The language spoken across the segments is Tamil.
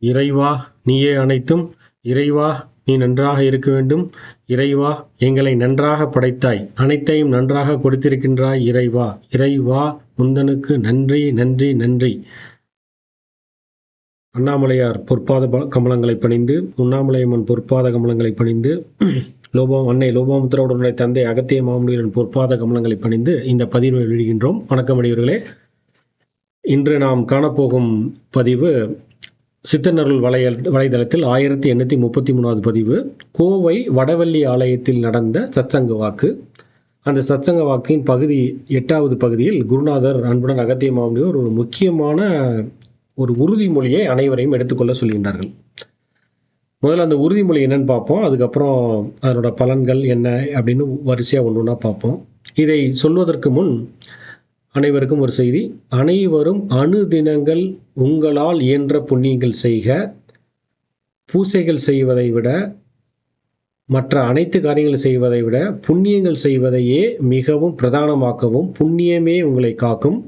இறைவா நீயே அனைத்தும். இறைவா நீ நன்றாக இருக்க வேண்டும். இறைவா எங்களை நன்றாக படைத்தாய். அனைத்தையும் நன்றாக கொடுத்திருக்கின்றாய் இறைவா. இறைவா உந்தனுக்கு நன்றி நன்றி நன்றி. அண்ணாமலையார் பொற்பாத கமலங்களை பணிந்து, உண்ணாமலையம்மன் பொற்பாத கமலங்களை பணிந்து, அன்னை லோபாமுத்திராவுடைய தந்தை அகத்திய மாமுனிகளின் பொற்பாத கமலங்களை பணிந்து இந்த பதிவை வெளியிடுகின்றோம். வணக்கம் அடியவர்களே. இன்று நாம் காணப்போகும் பதிவு சித்தனருள் வலைதளத்தில் 1833வது பதிவு. கோவை வடவள்ளி ஆலயத்தில் நடந்த சத்சங்க வாக்கு. அந்த சத்சங்க வாக்கின் பகுதி 8வது பகுதியில் குருநாதர் அன்புடன் அகத்திய மாமுனிவர் ஒரு முக்கியமான ஒரு உறுதிமொழியை அனைவரையும் எடுத்துக்கொள்ள சொல்கின்றார்கள். முதல்ல அந்த உறுதிமொழி என்னன்னு பார்ப்போம். அதுக்கப்புறம் அதனோட பலன்கள் என்ன அப்படின்னு வரிசையாக ஒன்று ஒன்றா பார்ப்போம். இதை சொல்வதற்கு முன் அனைவருக்கும் ஒரு செய்தி. அனைவரும் அணுதினங்கள் உங்களால் இயன்ற புண்ணியங்கள் செய்க. பூசைகள் செய்வதை விட, மற்ற அனைத்து காரியங்கள் செய்வதை விட புண்ணியங்கள் செய்வதையே மிகவும் பிரதானமாக்கவும். புண்ணியமே உங்களை காக்கும்.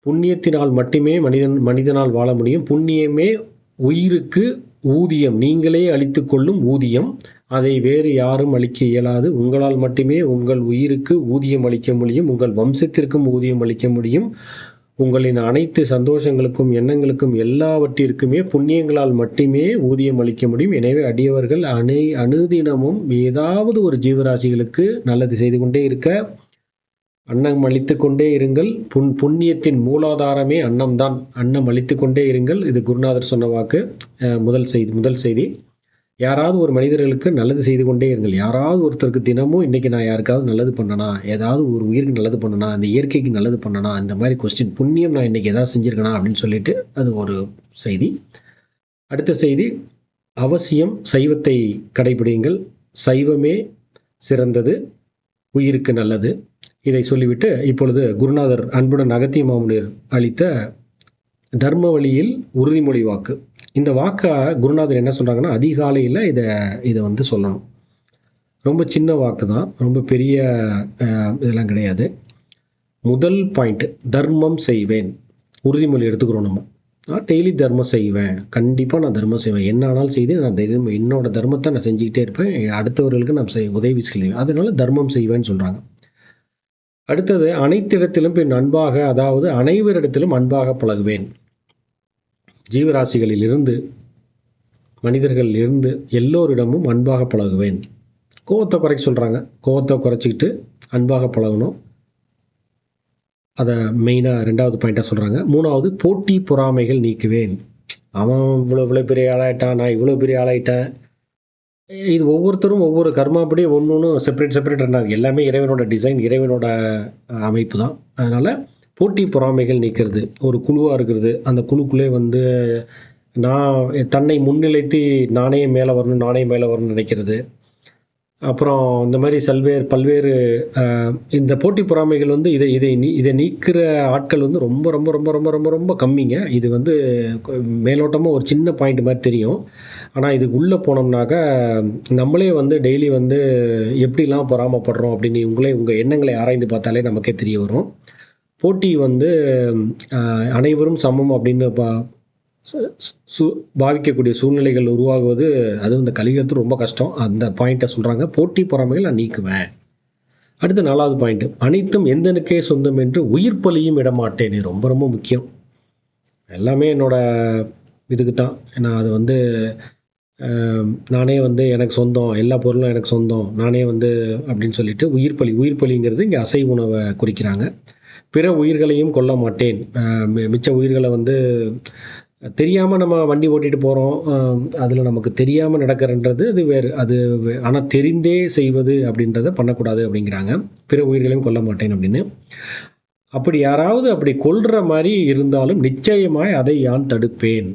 புண்ணியத்தினால் மட்டுமே மனிதனால் வாழ முடியும். புண்ணியமே உயிருக்கு ஊதியம், நீங்களே அளித்துக் கொள்ளும் ஊதியம். அதை வேறு யாரும் அளிக்க இயலாது. உங்களால் மட்டுமே உங்கள் உயிருக்கு ஊதியம் அளிக்க முடியும். உங்கள் வம்சத்திற்கும் ஊதியம் அளிக்க முடியும். உங்களின் அனைத்து சந்தோஷங்களுக்கும் எண்ணங்களுக்கும் எல்லாவற்றிற்குமே புண்ணியங்களால் மட்டுமே ஊதியம் அளிக்க முடியும். எனவே அடியவர்கள் அனுதினமும் ஏதாவது ஒரு ஜீவராசிகளுக்கு நல்லது செய்து கொண்டே இருக்க, அன்னம் அளித்து கொண்டே இருங்கள். புண்ணியத்தின் மூலாதாரமே அன்னம்தான். அன்னம் அளித்து கொண்டே இருங்கள். இது குருநாதர் சொன்ன வாக்கு. முதல் செய்தி. யாராவது ஒரு மனிதர்களுக்கு நல்லது செய்து கொண்டே இருங்கள். யாராவது ஒருத்தருக்கு தினமும் இன்னைக்கு நான் யாருக்காவது நல்லது பண்ணனா, ஏதாவது ஒரு உயிருக்கு நல்லது பண்ணனா, அந்த இயற்கைக்கு நல்லது பண்ணனா, இந்த மாதிரி கொஸ்டின், புண்ணியம் நான் இன்னைக்கு ஏதாவது செஞ்சிருக்கனா அப்படின்னு சொல்லிட்டு அது ஒரு செய்தி. அடுத்த செய்தி, அவசியம் சைவத்தை கடைபிடியுங்கள். சைவமே சிறந்தது, உயிருக்கு நல்லது. இதை சொல்லிவிட்டு இப்பொழுது குருநாதர் அன்புடன் அகத்திய மாமுனிவர் அளித்த தர்ம வழியில் உறுதிமொழி வாக்கு. இந்த வாக்கை குருநாதர் என்ன சொல்றாங்கன்னா, அதிகாலையில் இதை வந்து சொல்லணும். ரொம்ப சின்ன வாக்கு தான், ரொம்ப பெரிய இதெல்லாம் கிடையாது. முதல் பாயிண்ட், தர்மம் செய்வேன். உறுதிமொழி எடுத்துக்கிறோம் நம்ம. நான் டெய்லி தர்மம் செய்வேன். கண்டிப்பாக நான் தர்மம் செய்வேன். என்ன ஆனாலும் செய்து நான் என்னோட தர்மத்தை நான் செஞ்சுக்கிட்டே இருப்பேன். அடுத்தவர்களுக்கு நான் உதவி செய்வேன். அதனால தர்மம் செய்வேன்னு சொல்றாங்க. அடுத்தது, அனைத்திடத்திலும் பின் அன்பாக, அதாவது அனைவரிடத்திலும் அன்பாக பழகுவேன். ஜீவராசிகளில் இருந்து, மனிதர்களில் இருந்து எல்லோரிடமும் அன்பாக பழகுவேன். கோவத்தை குறைக்க சொல்றாங்க. கோவத்தை குறைச்சிக்கிட்டு அன்பாக பழகணும். அதை மெயினாக 2வது பாயிண்டாக சொல்றாங்க. 3வது, போட்டி பொறாமைகள் நீக்குவேன். அவன் இவ்வளோ பெரிய ஆளாயிட்டான், நான் இவ்வளோ பெரிய ஆளாயிட்டேன். இது ஒவ்வொருத்தரும் ஒவ்வொரு கர்மாப்படி ஒன்று செப்பரேட் இருந்தாங்க. எல்லாமே இறைவனோட டிசைன், இறைவனோட அமைப்பு தான். அதனால போட்டி பொறாமைகள் நீக்கிறது. ஒரு குழுவாக இருக்கிறது, அந்த குழுக்குள்ளே வந்து நான் தன்னை முன்னிலைத்து நானே மேலே வரணும்னு நினைக்கிறது. அப்புறம் இந்த மாதிரி பல்வேறு இந்த போட்டி பொறாமைகள் வந்து இதை நீக்கிற ஆட்கள் வந்து ரொம்ப ரொம்ப ரொம்ப ரொம்ப ரொம்ப ரொம்ப கம்மிங்க. இது வந்து மேலோட்டமாக ஒரு சின்ன பாயிண்ட் மாதிரி தெரியும். ஆனால் இதுக்கு உள்ளே போனோம்னாக்கா நம்மளே வந்து டெய்லி வந்து எப்படிலாம் பொறாமப்படுறோம் அப்படின்னு உங்கள் எண்ணங்களை ஆராய்ந்து பார்த்தாலே நமக்கே தெரிய வரும். போட்டி வந்து அனைவரும் சமம் அப்படின்னு பாவிக்கக்கூடிய சூழ்நிலைகள் உருவாகுவது, அதுவும் இந்த கலிகாலத்தில் ரொம்ப கஷ்டம். அந்த பாயிண்ட்டை சொல்றாங்க. போட்டி பொறாமைகள் நான் நீக்குவேன். அடுத்த 4வது பாயிண்ட், அனைத்தும் எந்தனுக்கே சொந்தம் என்று உயிர் பலியும் இடமாட்டேன். இது ரொம்ப ரொம்ப முக்கியம். எல்லாமே என்னோட இதுக்கு தான். நான் அது வந்து நானே வந்து எனக்கு சொந்தம், எல்லா பொருளும் எனக்கு சொந்தம், நானே வந்து அப்படின்னு சொல்லிட்டு உயிர் பலிங்கிறது இங்கே அசைவ உணவை குறிக்கிறாங்க. பிற உயிர்களையும் கொல்ல மாட்டேன். மிச்ச உயிர்களை வந்து தெரியாமல் நம்ம வண்டி ஓட்டிட்டு போகிறோம், அதில் நமக்கு தெரியாமல் நடக்கிறன்றது அது வேறு. ஆனால் தெரிந்தே செய்வது அப்படின்றத பண்ணக்கூடாது அப்படிங்கிறாங்க. பிற உயிர்களையும் கொல்ல மாட்டேன் அப்படின்னு. அப்படி யாராவது அப்படி கொல்ற மாதிரி இருந்தாலும் நிச்சயமாய் அதை யான் தடுப்பேன்.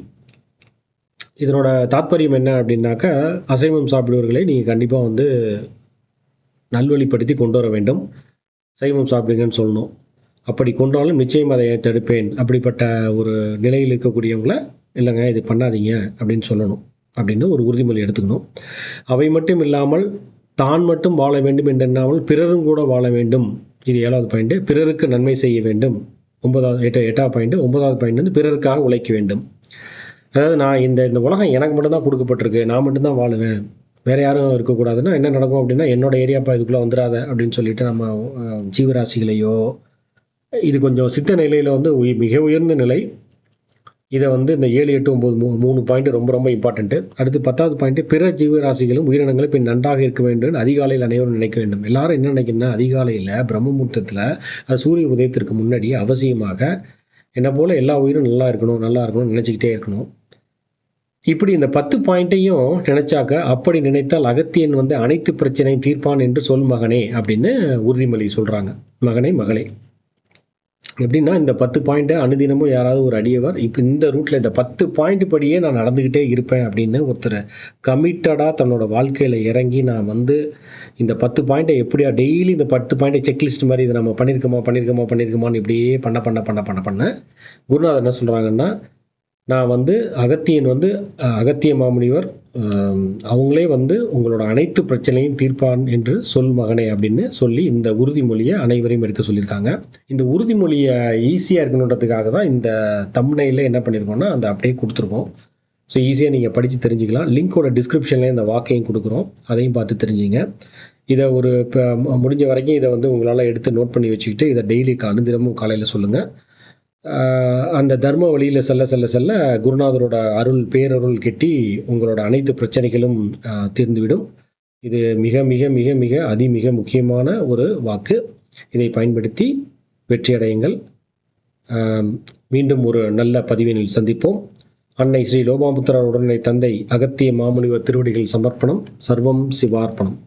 இதனோட தாற்பயம் என்ன அப்படின்னாக்கா, அசைவம் சாப்பிடுவர்களை நீங்கள் கண்டிப்பாக வந்து நல்வழிப்படுத்தி கொண்டு வர வேண்டும். சைவம் சாப்பிடுங்கன்னு சொல்லணும். அப்படி கொண்டாலும் நிச்சயம் அதை தடுப்பேன். அப்படிப்பட்ட ஒரு நிலையில் இருக்கக்கூடியவங்கள இல்லைங்க இது பண்ணாதீங்க அப்படின்னு சொல்லணும். அப்படின்னு ஒரு உறுதிமொழி எடுத்துக்கணும். அவை மட்டும் இல்லாமல் தான் மட்டும் வாழ வேண்டும் என்றென்னாமல் பிறரும் கூட வாழ வேண்டும். இது 7வது பாயிண்ட். பிறருக்கு நன்மை செய்ய வேண்டும். 8வது பாயிண்ட். 9வது பாயிண்ட் வந்து பிறருக்காக உழைக்க வேண்டும். அதாவது நான் இந்த இந்த உலகம் எனக்கு மட்டும்தான் கொடுக்கப்பட்டிருக்கு, நான் மட்டும்தான் வாழுவேன், வேற யாரும் இருக்கக்கூடாதுன்னா என்ன நடக்கும் அப்படின்னா, என்னோட ஏரியாப்பா இதுக்குள்ளே வந்துடாத அப்படின்னு சொல்லிட்டு நம்ம ஜீவராசிகளையோ, இது கொஞ்சம் சித்த நிலையில் வந்து மிக உயர்ந்த நிலை. இதை வந்து இந்த 7, 8, 9 3 பாயிண்ட் ரொம்ப ரொம்ப இம்பார்ட்டன்ட்டு. அடுத்து 10வது பாயிண்ட், பிற ஜீவராசிகளும் உயிரினங்களும் இப்போ நன்றாக இருக்க வேண்டும், அதிகாலையில் அனைவரும் நினைக்க வேண்டும். எல்லாரும் என்ன நினைக்கணும்னா, அதிகாலையில் பிரம்மமுகூர்த்தத்தில், அது சூரிய உதயத்திற்கு முன்னாடி அவசியமாக என்ன போல எல்லா உயிரும் நல்லா இருக்கணும்னு நினச்சிக்கிட்டே இருக்கணும். இப்படி இந்த 10 பாயிண்ட்டையும் நினைச்சாக்க, அப்படி நினைத்தால் அகத்தியன் வந்து அனைத்து பிரச்சனையும் தீர்ப்பான் என்று சொல் மகனே அப்படின்னு உறுதிமொழி சொல்றாங்க. மகனே மகளே எப்படின்னா, இந்த 10 பாயிண்ட்டை அனுதினமும் யாராவது ஒரு அடியவர் இப்போ இந்த ரூட்ல இந்த 10 பாயிண்ட் படியே நான் நடந்துக்கிட்டே இருப்பேன் அப்படின்னு ஒருத்தர் கமிட்டடாக தன்னோட வாழ்க்கையில் இறங்கி, நான் வந்து இந்த 10 பாயிண்ட்டை எப்படியா டெய்லி இந்த 10 பாயிண்ட்டை செக்லிஸ்ட் மாதிரி இதை நம்ம பண்ணியிருக்கோமான்னு இப்படியே பண்ண குருநாதர் என்ன சொல்கிறாங்கன்னா, நான் வந்து அகத்தியன் வந்து அகத்திய மாமுனிவர் அவங்களே வந்து உங்களோட அனைத்து பிரச்சனையும் தீர்ப்பான் என்று சொல் மகனே அப்படின்னு சொல்லி இந்த உறுதிமொழியை அனைவரையும் எடுக்க சொல்லியிருக்காங்க. இந்த உறுதிமொழியை ஈஸியாக இருக்கணுன்றதுக்காக தான் இந்த தம்ப்நெயில்ல என்ன பண்ணியிருக்கோம்னா அந்த அப்படியே கொடுத்துருக்கோம். ஸோ ஈஸியாக நீங்கள் படித்து தெரிஞ்சுக்கலாம். லிங்கோட டிஸ்கிரிப்ஷன்லேயே இந்த வாக்கையும் கொடுக்குறோம், அதையும் பார்த்து தெரிஞ்சுங்க. இதை ஒரு இப்போ முடிஞ்ச வரைக்கும் இதை வந்து உங்களால் எடுத்து நோட் பண்ணி வச்சுக்கிட்டு இதை டெய்லி அனுதினமும் காலையில் சொல்லுங்கள். அந்த தர்ம வழியில் செல்ல குருநாதரோட பேரருள் கிட்டி உங்களோட அனைத்து பிரச்சனைகளும் தீர்ந்துவிடும். இது மிக மிக மிக மிக மிக முக்கியமான ஒரு வாக்கு. இதை பயன்படுத்தி வெற்றியடையுங்கள். மீண்டும் ஒரு நல்ல பதிவினில் சந்திப்போம். அன்னை ஸ்ரீ லோபாமுத்திரர் உடனே தந்தை அகத்திய மாமுனிவர் திருவடிகள் சமர்ப்பணம். சர்வம் சிவார்ப்பணம்.